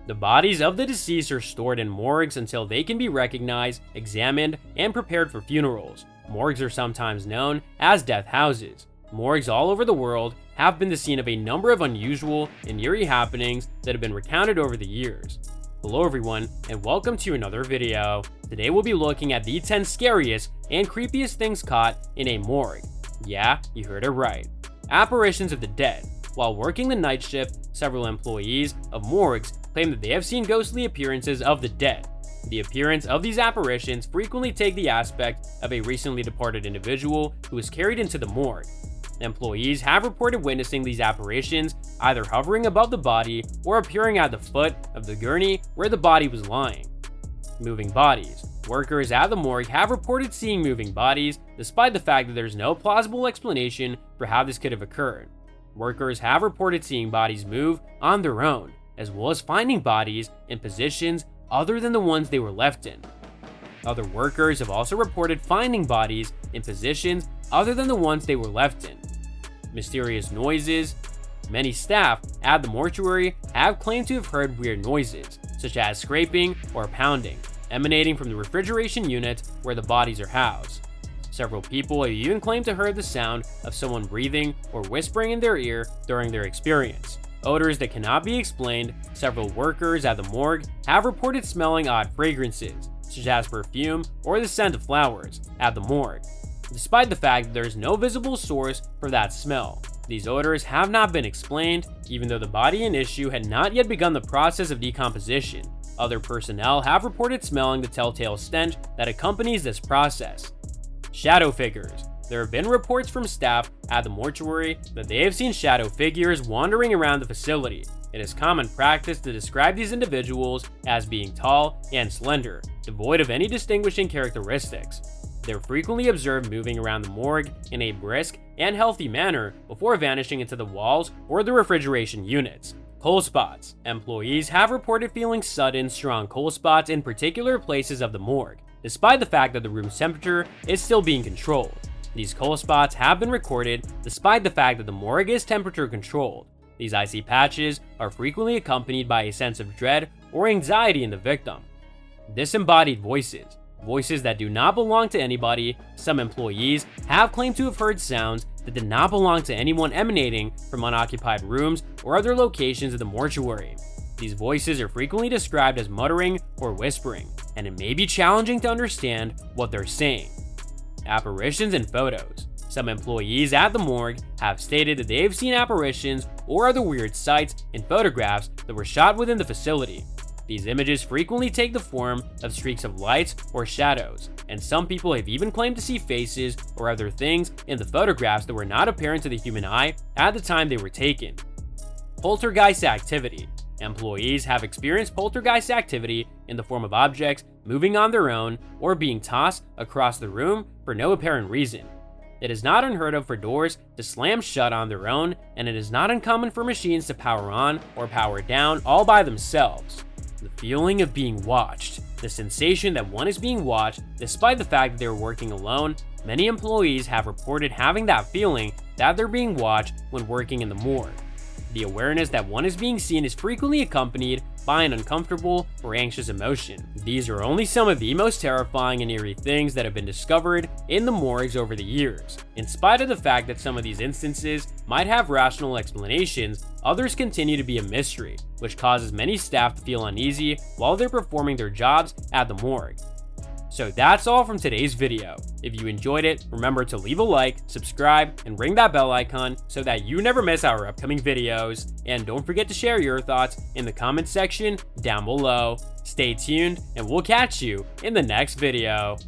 The bodies of the deceased are stored in morgues until they can be recognized, examined, and prepared for funerals. Morgues are sometimes known as death houses. Morgues all over the world have been the scene of a number of unusual and eerie happenings that have been recounted over the years. Hello everyone, and welcome to another video. Today we'll be looking at the 10 scariest and creepiest things caught in a morgue. Yeah, you heard it right. Apparitions of the dead. While working the night shift, several employees of morgues claim that they have seen ghostly appearances of the dead. The appearance of these apparitions frequently take the aspect of a recently departed individual who is carried into the morgue. Employees have reported witnessing these apparitions either hovering above the body or appearing at the foot of the gurney where the body was lying. Moving bodies. Workers at the morgue have reported seeing moving bodies, despite the fact that there's no plausible explanation for how this could have occurred. Workers have reported seeing bodies move on their own, as well as finding bodies in positions other than the ones they were left in. Other workers have also reported finding bodies in positions other than the ones they were left in. Mysterious noises. Many staff at the mortuary have claimed to have heard weird noises, such as scraping or pounding, emanating from the refrigeration unit where the bodies are housed. Several people have even claimed to heard the sound of someone breathing or whispering in their ear during their experience. Odors that cannot be explained. Several workers at the morgue have reported smelling odd fragrances, such as perfume or the scent of flowers, at the morgue, despite the fact that there is no visible source for that smell. These odors have not been explained, even though the body in issue had not yet begun the process of decomposition. Other personnel have reported smelling the telltale stench that accompanies this process. Shadow figures. There have been reports from staff at the mortuary that they have seen shadow figures wandering around the facility. It is common practice to describe these individuals as being tall and slender, devoid of any distinguishing characteristics. They're frequently observed moving around the morgue in a brisk and healthy manner before vanishing into the walls or the refrigeration units. Cold spots. Employees have reported feeling sudden, strong cold spots in particular places of the morgue, despite the fact that the room's temperature is still being controlled. These cold spots have been recorded despite the fact that the morgue is temperature controlled. These icy patches are frequently accompanied by a sense of dread or anxiety in the victim. Disembodied voices. Voices that do not belong to anybody. Some employees have claimed to have heard sounds that did not belong to anyone emanating from unoccupied rooms or other locations of the mortuary. These voices are frequently described as muttering or whispering, and it may be challenging to understand what they're saying. Apparitions and photos. Some employees at the morgue have stated that they have seen apparitions or other weird sights in photographs that were shot within the facility. These images frequently take the form of streaks of lights or shadows, and some people have even claimed to see faces or other things in the photographs that were not apparent to the human eye at the time they were taken. Poltergeist activity. Employees have experienced poltergeist activity in the form of objects moving on their own or being tossed across the room for no apparent reason. It is not unheard of for doors to slam shut on their own, and it is not uncommon for machines to power on or power down all by themselves. The feeling of being watched. The sensation that one is being watched despite the fact that they are working alone. Many employees have reported having that feeling that they're being watched when working in the morgue. The awareness that one is being seen is frequently accompanied by an uncomfortable or anxious emotion. These are only some of the most terrifying and eerie things that have been discovered in the morgues over the years. In spite of the fact that some of these instances might have rational explanations, others continue to be a mystery, which causes many staff to feel uneasy while they're performing their jobs at the morgue. So that's all from today's video. If you enjoyed it, remember to leave a like, subscribe, and ring that bell icon so that you never miss our upcoming videos. And don't forget to share your thoughts in the comment section down below. Stay tuned, and we'll catch you in the next video.